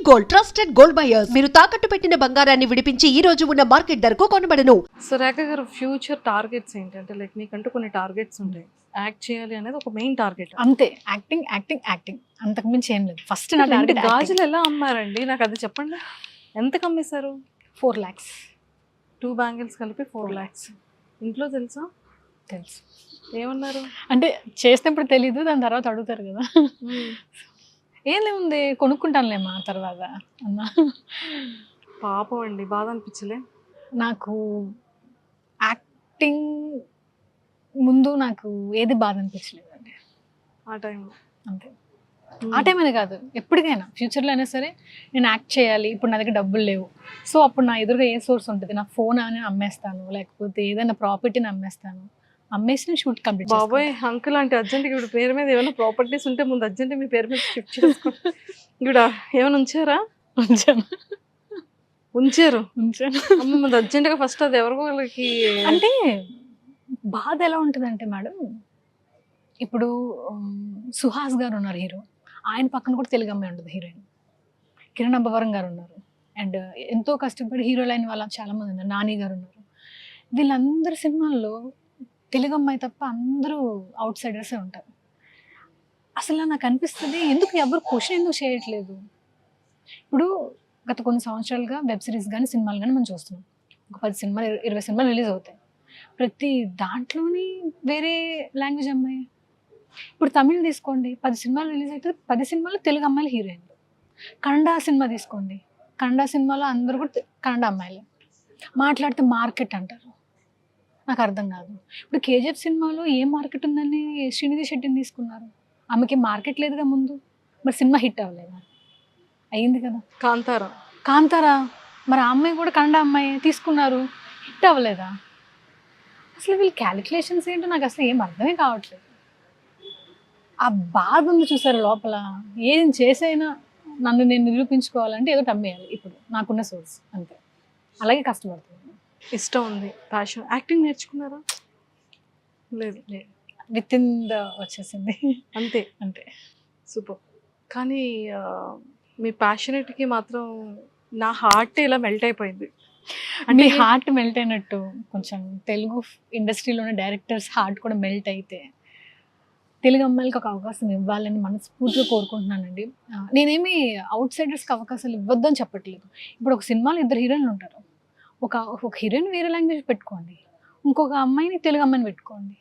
Gold trusted gold buyers మీరు తాకట్టు పెట్టిన బంగారాన్ని విడిపించి ఈ రోజు ఉన్న మార్కెట్ ధరకు కొనబడను. సో రేఖ గారు ఫ్యూచర్ టార్గెట్స్ ఏంటంటే లైక్ మీకంటూ కొన్ని టార్గెట్స్ ఉంటాయి. యాక్ట్ చేయాలి అనేది ఒక మెయిన్ టార్గెట్. అంతే, యాక్టింగ్ యాక్టింగ్ యాక్టింగ్, అంతకు మించి ఏం లేదు. ఫస్ట్ నా అంటే టార్గెట్ గాజులు ఎలా అమ్మారండి, నాకు అది చెప్పండి. ఎంతకు అమ్మేశారు? 4 lakhs 2 బ్యాంగిల్స్ కలిపి 4 lakhs. ఇంట్లో తెలుసా? తెలుసు. ఏమన్నారు? అంటే చేసినప్పుడు తెలీదు, దాని తర్వాత అడుగుతారు కదా. ఏం లేముంది, కొనుక్కుంటానులేమా తర్వాత అన్నా. పాపం అండి, బాధ అనిపించలే? నాకు యాక్టింగ్ ముందు నాకు ఏది బాధ అనిపించలేదండి ఆ టైంలో. అంతే. ఆ టైం అనే కాదు, ఎప్పటికైనా ఫ్యూచర్లో అయినా సరే నేను యాక్ట్ చేయాలి. ఇప్పుడు నా దగ్గర డబ్బులు లేవు, సో అప్పుడు నా ఎదురుగా ఏ సోర్స్ ఉంటుంది? నా ఫోన్ అని అమ్మేస్తాను, లేకపోతే ఏదైనా ప్రాపర్టీని అమ్మేస్తాను. అమ్మేసి నేను షూట్ కంప్లీట్ చేస్తాను. బాబోయ్ అంకుల్ అంటే అర్జెంట్గా ఇప్పుడు పేరు మీద ఏమైనా ప్రాపర్టీస్ ఉంటే ముందు అర్జెంట్ మీ పేరు మీద షిఫ్ట్ చేసుకోండి. ఇప్పుడు ఏమైనా ఉంచారా? ఉంచాను ఉంచారు. ఉంచాను. అమ్మ ముందు అర్జెంట్గా ఫస్ట్ అది ఎవరికో వాళ్ళకి. అంటే బాధ ఎలా ఉంటుందంటే మేడం, ఇప్పుడు సుహాస్ గారు ఉన్నారు హీరో, ఆయన పక్కన కూడా తెలుగు అమ్మాయి ఉంటుంది హీరోయిన్. కిరణ్ అబ్బవరం గారు ఉన్నారు, అండ్ ఎంతో కష్టపడి హీరోలు అయిన వాళ్ళు చాలామంది ఉన్నారు. నాని గారు ఉన్నారు. వీళ్ళందరి సినిమాల్లో తెలుగు అమ్మాయి తప్ప అందరూ అవుట్ సైడర్సే ఉంటారు. అసలు నాకు అనిపిస్తుంది, ఎందుకు ఎవరు క్వశ్చన్ ఎందుకు చేయట్లేదు? ఇప్పుడు గత కొన్ని సంవత్సరాలుగా వెబ్ సిరీస్ కానీ సినిమాలు కానీ మనం చూస్తున్నాం. ఒక 10 సినిమాలు 20 సినిమాలు రిలీజ్ అవుతాయి. ప్రతి దాంట్లోని వేరే లాంగ్వేజ్ అమ్మాయి. ఇప్పుడు తమిళ్ తీసుకోండి, 10 సినిమాలు రిలీజ్ అవుతుంది, 10 సినిమాలు తెలుగు అమ్మాయిలు హీరోయిన్లు. కన్నడ సినిమా తీసుకోండి, కన్నడ సినిమాలో అందరూ కూడా కన్నడ అమ్మాయిలే. మాట్లాడితే మార్కెట్ అంటారు, నాకు అర్థం కాదు. ఇప్పుడు కేజీఎఫ్ సినిమాలో ఏ మార్కెట్ ఉందని శ్రీనిధి శెట్టిని తీసుకున్నారు? ఆమెకి మార్కెట్ లేదుగా ముందు, మరి సినిమా హిట్ అవ్వలేదా? అయ్యింది కదా. కాంతారా మరి ఆ అమ్మాయి కూడా కన్నడ అమ్మాయి తీసుకున్నారు, హిట్ అవ్వలేదా? అసలు వీళ్ళు క్యాలిక్యులేషన్స్ ఏంటో నాకు అసలు ఏం అర్థమే కావట్లేదు. ఆ బాధ ఉంది చూసారు లోపల. ఏం చేసైనా నన్ను నేను నిరూపించుకోవాలంటే ఏదో అమ్మేయాలి. ఇప్పుడు నాకున్న సోర్స్ అంతే, అలాగే కష్టపడుతుంది. ఇష్టం ఉంది, ప్యాషన్. యాక్టింగ్ నేర్చుకున్నారా? లేదు. విత్ ఇన్ ద వచ్చేసింది అంతే. అంతే. సూపర్. కానీ మీ ప్యాషనేట్కి మాత్రం నా హార్ట్ ఇలా మెల్ట్ అయిపోయింది. మీ హార్ట్ మెల్ట్ అయినట్టు కొంచెం తెలుగు ఇండస్ట్రీలోని డైరెక్టర్స్ హార్ట్ కూడా మెల్ట్ అయితే తెలుగు అమ్మాయిలకి ఒక అవకాశం ఇవ్వాలని మనస్ఫూర్తిగా కోరుకుంటున్నానండి. నేనేమి అవుట్ సైడర్స్కి అవకాశాలు ఇవ్వద్దని చెప్పట్లేదు. ఇప్పుడు ఒక సినిమాలో 2 హీరోయిన్లు ఉంటారు. ఒక హీరోయిన్ వేరే లాంగ్వేజ్ పెట్టుకోండి, ఇంకొక అమ్మాయిని తెలుగు అమ్మాయిని పెట్టుకోండి.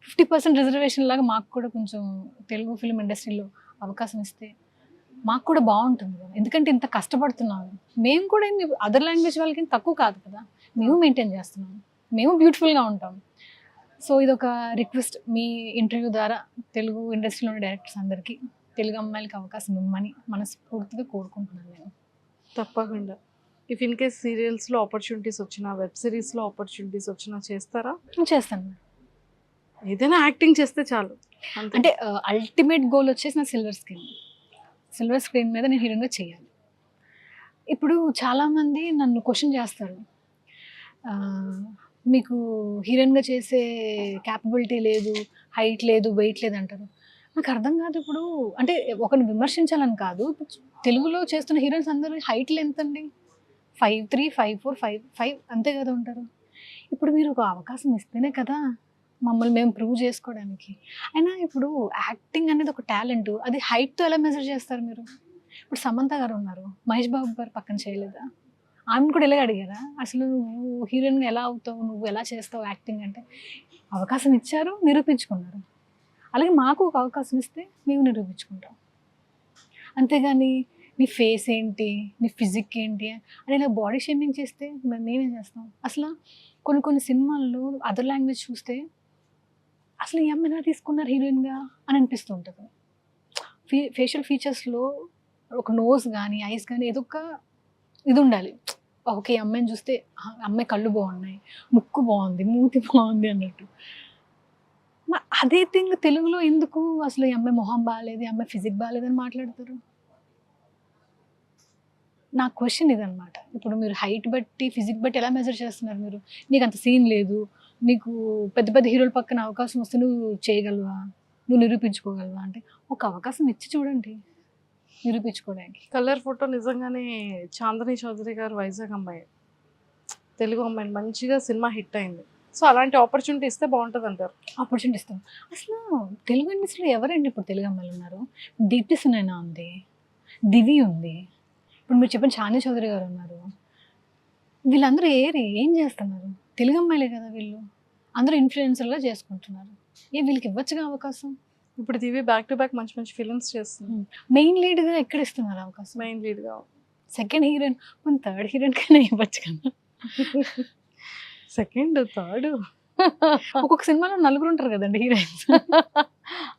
50% రిజర్వేషన్ లాగా మాకు కూడా కొంచెం తెలుగు ఫిల్మ్ ఇండస్ట్రీలో అవకాశం ఇస్తే మాకు కూడా బాగుంటుంది కదా. ఎందుకంటే ఇంత కష్టపడుతున్నాము, మేము కూడా ఏమి అదర్ లాంగ్వేజ్ వాళ్ళకి తక్కువ కాదు కదా. మేము మెయింటైన్ చేస్తున్నాము, మేము బ్యూటిఫుల్గా ఉంటాం. సో ఇదొక రిక్వెస్ట్ మీ ఇంటర్వ్యూ ద్వారా తెలుగు ఇండస్ట్రీలోని డైరెక్టర్స్ అందరికీ తెలుగు అమ్మాయిలకి అవకాశం ఇవ్వమని మనస్ఫూర్తిగా కోరుకుంటున్నాను నేను. తప్పకుండా. ఇఫ్ ఇన్ కేస్ సీరియల్స్లో ఆపర్చునిటీస్ వచ్చినా, వెబ్ సిరీస్లో ఆపర్చునిటీస్ వచ్చినా చేస్తారా? చేస్తాను. ఏదైనా యాక్టింగ్ చేస్తే చాలు. అంటే అల్టిమేట్ గోల్ వచ్చేసి నా సిల్వర్ స్క్రీన్ మీద నేను హీరోయిన్గా చేయాలి. ఇప్పుడు చాలామంది నన్ను క్వశ్చన్ చేస్తారు, మీకు హీరోయిన్గా చేసే క్యాపబిలిటీ లేదు, హైట్ లేదు, వెయిట్ లేదు అంటారు. నాకు అర్థం కాదు. ఇప్పుడు అంటే ఒకరిని విమర్శించాలని కాదు, తెలుగులో చేస్తున్న హీరోయిన్స్ అందరూ హైట్లు ఎంతండి? 5'3", 5'4", 5'5" అంతే కదా ఉంటారు. ఇప్పుడు మీరు ఒక అవకాశం ఇస్తేనే కదా మమ్మల్ని మేము ప్రూవ్ చేసుకోవడానికి. అయినా ఇప్పుడు యాక్టింగ్ అనేది ఒక టాలెంట్, అది హైట్తో ఎలా మెజర్ చేస్తారు మీరు? ఇప్పుడు సమంత గారు ఉన్నారు, మహేష్ బాబు గారు పక్కన చేయలేదా? ఆమెను కూడా ఇలాగే అడిగారా, అసలు నువ్వు హీరోయిన్గా ఎలా అవుతావు, నువ్వు ఎలా చేస్తావు యాక్టింగ్ అంటే? అవకాశం ఇచ్చారు, నిరూపించుకున్నారు. అలాగే మాకు ఒక అవకాశం ఇస్తే మేము నిరూపించుకుంటాం. అంతేగాని నీ ఫేస్ ఏంటి, నీ ఫిజిక్ ఏంటి అని ఇలా బాడీ షేమింగ్ చేస్తే మరి మేమేం చేస్తాం? అసలు కొన్ని సినిమాల్లో అదర్ లాంగ్వేజ్ చూస్తే అసలు ఈ అమ్మాయి ఎలా తీసుకున్నారు హీరోయిన్గా అని అనిపిస్తూ ఉంటుంది. ఫేషియల్ ఫీచర్స్లో ఒక నోస్ కానీ ఐస్ కానీ ఏదో ఒక ఇది ఉండాలి. ఓకే, అమ్మాయిని చూస్తే అమ్మాయి కళ్ళు బాగున్నాయి, ముక్కు బాగుంది, మూతి బాగుంది అన్నట్టు. అదే థింగ్ తెలుగులో ఎందుకు అసలు ఈ అమ్మాయి మొహం బాగాలేదు, ఈ అమ్మాయి ఫిజిక్ బాగాలేదని మాట్లాడతారు? నా క్వశ్చన్ ఇదనమాట. ఇప్పుడు మీరు హైట్ బట్టి ఫిజిక్ బట్టి ఎలా మెజర్ చేస్తున్నారు మీరు? నీకు అంత సీన్ లేదు, నీకు పెద్ద పెద్ద హీరోల పక్కన అవకాశం వస్తే నువ్వు చేయగలవా, నువ్వు నిరూపించుకోగలవా అంటే ఒక అవకాశం ఇచ్చి చూడండి. నిరూపించుకోవడానికి. కలర్ ఫోటో నిజంగానే చాందనీ చౌదరి గారు వైజాగ్ అమ్మాయి, తెలుగు అమ్మాయి, మంచిగా సినిమా హిట్ అయింది. సో అలాంటి ఆపర్చునిటీ ఇస్తే బాగుంటుంది అంటారు. ఆపర్చునిటీ ఇస్తాం. అసలు తెలుగు ఇండస్ట్రీలో ఎవరండి ఇప్పుడు తెలుగు అమ్మాయిలు ఉన్నారు? దీప్తి సునైనా ఉంది, దివి ఉంది, ఇప్పుడు మీరు చెప్పిన చాందనీ చౌదరి గారు ఉన్నారు. వీళ్ళందరూ ఏం చేస్తున్నారు? తెలుగు అమ్మాయిలే కదా వీళ్ళు. అందరూ ఇన్ఫ్లుయెన్సర్గా చేసుకుంటున్నారు. వీళ్ళకి ఇవ్వచ్చుగా అవకాశం. ఇప్పుడు టీవీ బ్యాక్ టు బ్యాక్ మంచి మంచి ఫిల్మ్స్ చేస్తుంది. మెయిన్ లీడ్గా ఎక్కడ ఇస్తున్నారు అవకాశం? మెయిన్ లీడ్గా సెకండ్ హీరోయిన్, కొన్ని థర్డ్ హీరోయిన్ కన్నా ఇవ్వచ్చు కదా. సెకండ్ థర్డ్ ఒక్కొక్క సినిమాలో నలుగురు ఉంటారు కదండి హీరోయిన్స్.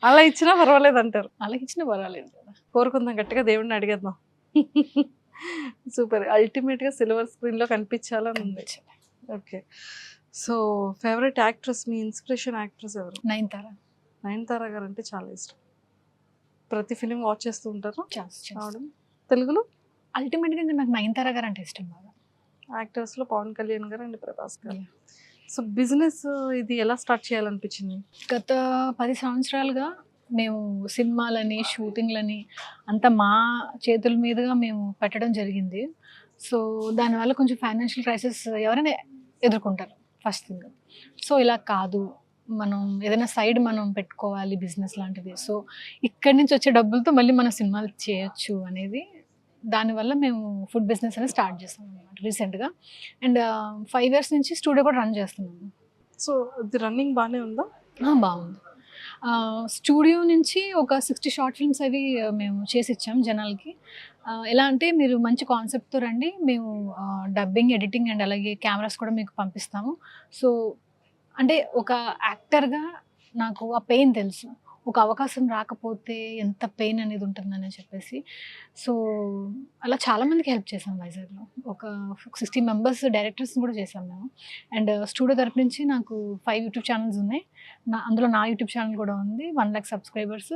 అలా ఇచ్చినా పర్వాలేదు అంటారు. అలా ఇచ్చినా పర్వాలేదు కదా. కోరుకుందాం, గట్టిగా దేవుడిని అడిగేద్దాం. సూపర్. అల్టిమేట్గా సిల్వర్ స్క్రీన్లో కనిపించాలని ఉంది. ఓకే, సో ఫేవరెట్ యాక్ట్రెస్, మీ ఇన్స్పిరేషన్ యాక్ట్రెస్ ఎవరు? నయనతార గారు అంటే చాలా ఇష్టం. ప్రతి ఫిలిం వాచ్ చేస్తూ ఉంటారు. తెలుగులో అల్టిమేట్గా నాకు నయనతార గారు అంటే ఇష్టం బాగా. యాక్టర్స్లో పవన్ కళ్యాణ్ గారు అండ్ ప్రభాస్ గారు. సో బిజినెస్ ఇది ఎలా స్టార్ట్ చేయాలనిపించింది? గత 10 సంవత్సరాలుగా మేము సినిమాలని, షూటింగ్లని అంతా మా చేతుల మీదుగా మేము పెట్టడం జరిగింది. సో దానివల్ల కొంచెం ఫైనాన్షియల్ క్రైసిస్ ఎవరైనా ఎదుర్కొంటారు ఫస్ట్ థింగ్. సో ఇలా కాదు, మనం ఏదైనా సైడ్ మనం పెట్టుకోవాలి బిజినెస్ లాంటిది. సో ఇక్కడి నుంచి వచ్చే డబ్బులతో మళ్ళీ మనం సినిమాలు చేయొచ్చు అనేది, దానివల్ల మేము ఫుడ్ బిజినెస్ అనేది స్టార్ట్ చేస్తాం అనమాట రీసెంట్గా. అండ్ 5 years నుంచి స్టూడియో కూడా రన్ చేస్తున్నాము. సో ఇది రన్నింగ్ బాగానే ఉందా? బాగుంది. స్టూడియో నుంచి ఒక 60 షార్ట్ ఫిల్మ్స్ అవి మేము చేసి ఇచ్చాం జనాలకి. ఎలా అంటే మీరు మంచి కాన్సెప్ట్తో రండి, మేము డబ్బింగ్, ఎడిటింగ్ అండ్ అలాగే కెమెరాస్ కూడా మీకు పంపిస్తాము. సో అంటే ఒక యాక్టర్గా నాకు ఆ పెయిన్ తెలుసు, ఒక అవకాశం రాకపోతే ఎంత పెయిన్ అనేది ఉంటుందని చెప్పేసి. సో అలా చాలామందికి హెల్ప్ చేసాం వైజాగ్లో. ఒక 60 members డైరెక్టర్స్ని కూడా చేసాం మేము. అండ్ స్టూడియో తరపు నుంచి నాకు 5 YouTube ఛానల్స్ ఉన్నాయి. అందులో నా యూట్యూబ్ ఛానల్ కూడా ఉంది, 1 lakh subscribers,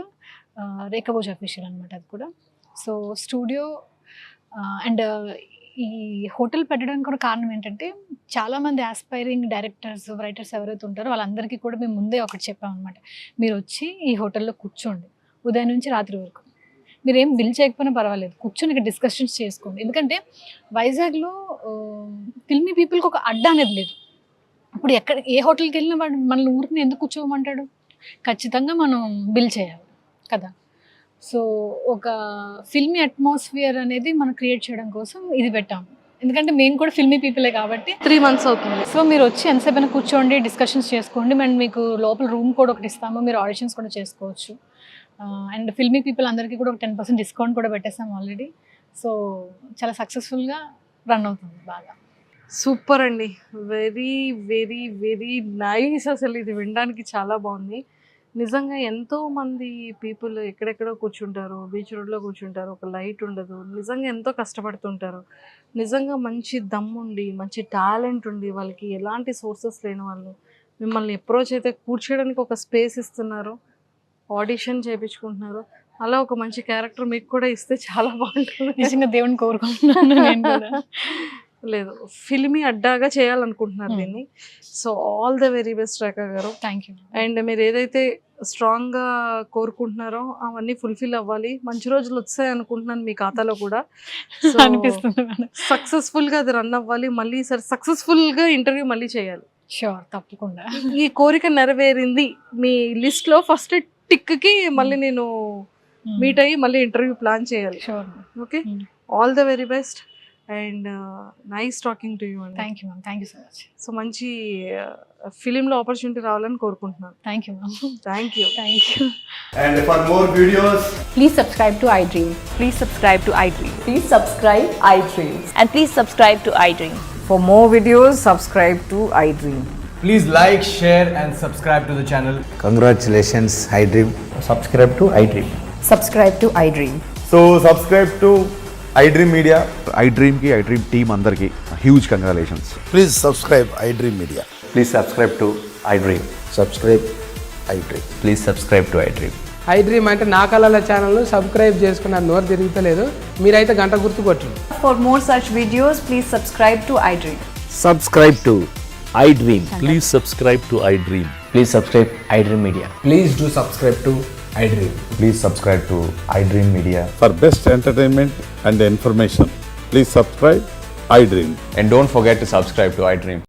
రేఖభోజ్ అఫీషియల్ అనమాట అది కూడా. సో స్టూడియో అండ్ ఈ హోటల్ పెట్టడానికి కూడా కారణం ఏంటంటే, చాలామంది ఆస్పైరింగ్ డైరెక్టర్స్, రైటర్స్ ఎవరైతే ఉంటారో వాళ్ళందరికీ కూడా మేము ముందే ఒకటి చెప్పామన్నమాట. మీరు వచ్చి ఈ హోటల్లో కూర్చోండి, ఉదయం నుంచి రాత్రి వరకు. మీరు ఏం బిల్ చేయకపోయినా పర్వాలేదు, కూర్చొని ఇక్కడ డిస్కషన్స్ చేసుకోండి. ఎందుకంటే వైజాగ్లో ఫిల్మీ పీపుల్కి ఒక అడ్డా అనేది లేదు. ఇప్పుడు ఏ హోటల్కి వెళ్ళినా వాడు మనల్ని ఊరికి ఎందుకు కూర్చోమంటాడు? ఖచ్చితంగా మనం బిల్ చేయాలి కదా. సో ఒక ఫిల్మీ అట్మాస్ఫియర్ అనేది మనం క్రియేట్ చేయడం కోసం ఇది పెట్టాము. ఎందుకంటే మేము కూడా ఫిల్మీ పీపులే కాబట్టి. 3 months అవుతుంది. సో మీరు వచ్చి ఎంతసేపు కూర్చోండి, డిస్కషన్స్ చేసుకోండి. అండ్ మీకు లోపల రూమ్ కూడా ఒకటి ఇస్తాము, మీరు ఆడిషన్స్ కూడా చేసుకోవచ్చు. అండ్ ఫిల్మీ పీపుల్ అందరికీ కూడా ఒక 10% డిస్కౌంట్ కూడా పెట్టేస్తాం ఆల్రెడీ. సో చాలా సక్సెస్ఫుల్గా రన్ అవుతుంది బాగా. సూపర్ అండి, వెరీ వెరీ వెరీ నైస్. అసలు ఇది వినడానికి చాలా బాగుంది. నిజంగా ఎంతోమంది పీపుల్ ఎక్కడెక్కడో కూర్చుంటారు, బీచ్ రోడ్లో కూర్చుంటారు, ఒక లైట్ ఉండదు, నిజంగా ఎంతో కష్టపడుతుంటారు. నిజంగా మంచి దమ్ముండి, మంచి టాలెంట్ ఉండి, వాళ్ళకి ఎలాంటి సోర్సెస్ లేని వాళ్ళు మిమ్మల్ని అప్రోచ్ అయితే కూర్చోడానికి ఒక స్పేస్ ఇస్తున్నారు, ఆడిషన్ చేయించుకుంటున్నారు. అలా ఒక మంచి క్యారెక్టర్ మీకు కూడా ఇస్తే చాలా బాగుంటుంది. నిజంగా దేవుని కోరుకుంటున్నాను నేను కూడా. లేదు, ఫిల్మీ అడ్డాగా చేయాలనుకుంటున్నారు దీన్ని. So all the very best Rekha గారు. Thank you. అండ్ మీరు ఏదైతే స్ట్రాంగ్గా కోరుకుంటున్నారో అవన్నీ ఫుల్ఫిల్ అవ్వాలి. మంచి రోజులు వచ్చాయి అనుకుంటున్నాను మీ ఖాతాలో కూడా. అనిపిస్తుంది. సక్సెస్ఫుల్గా అది రన్ అవ్వాలి. మళ్ళీ సరే సక్సెస్ఫుల్గా ఇంటర్వ్యూ మళ్ళీ చేయాలి. షూర్, తప్పకుండా. ఈ కోరిక నెరవేరింది. మీ లిస్ట్లో ఫస్ట్ టిక్కి మళ్ళీ నేను మీట్ అయ్యి మళ్ళీ ఇంటర్వ్యూ ప్లాన్ చేయాలి. Sure. Okay, all the very best and nice talking to you అండి. Thank you ma'am, thank you so much. So మంచి ఫిలింలో ఆపర్చునిటీ రావాలని కోరుకుంటున్నాను. Thank you ma'am. Thank you. Thank you. And for more videos, Please subscribe to iDream. Please subscribe to iDream. Please subscribe iDream. And please subscribe to iDream. For more videos, subscribe to iDream. please like, share and subscribe to the channel. Congratulations, iDream. Subscribe to iDream. Subscribe to iDream. So subscribe to iDream Media. iDream की iDream team अंदर की huge congratulations. Please subscribe iDream Media. Please subscribe to iDream. Subscribe iDream. Please subscribe to iDream. iDream అంటే నా కళల channel subscribe చేసుకున్నారు, నోరు తిరుగుతలేదు. మీరైతే గంట గుర్తు కొట్టండి. For more such videos, please subscribe to iDream. Subscribe to iDream. Please subscribe to iDream. Please subscribe iDream Media. Please do subscribe to iDream. Please subscribe to iDream Media. For best entertainment and information, please subscribe iDream. And don't forget to subscribe to iDream.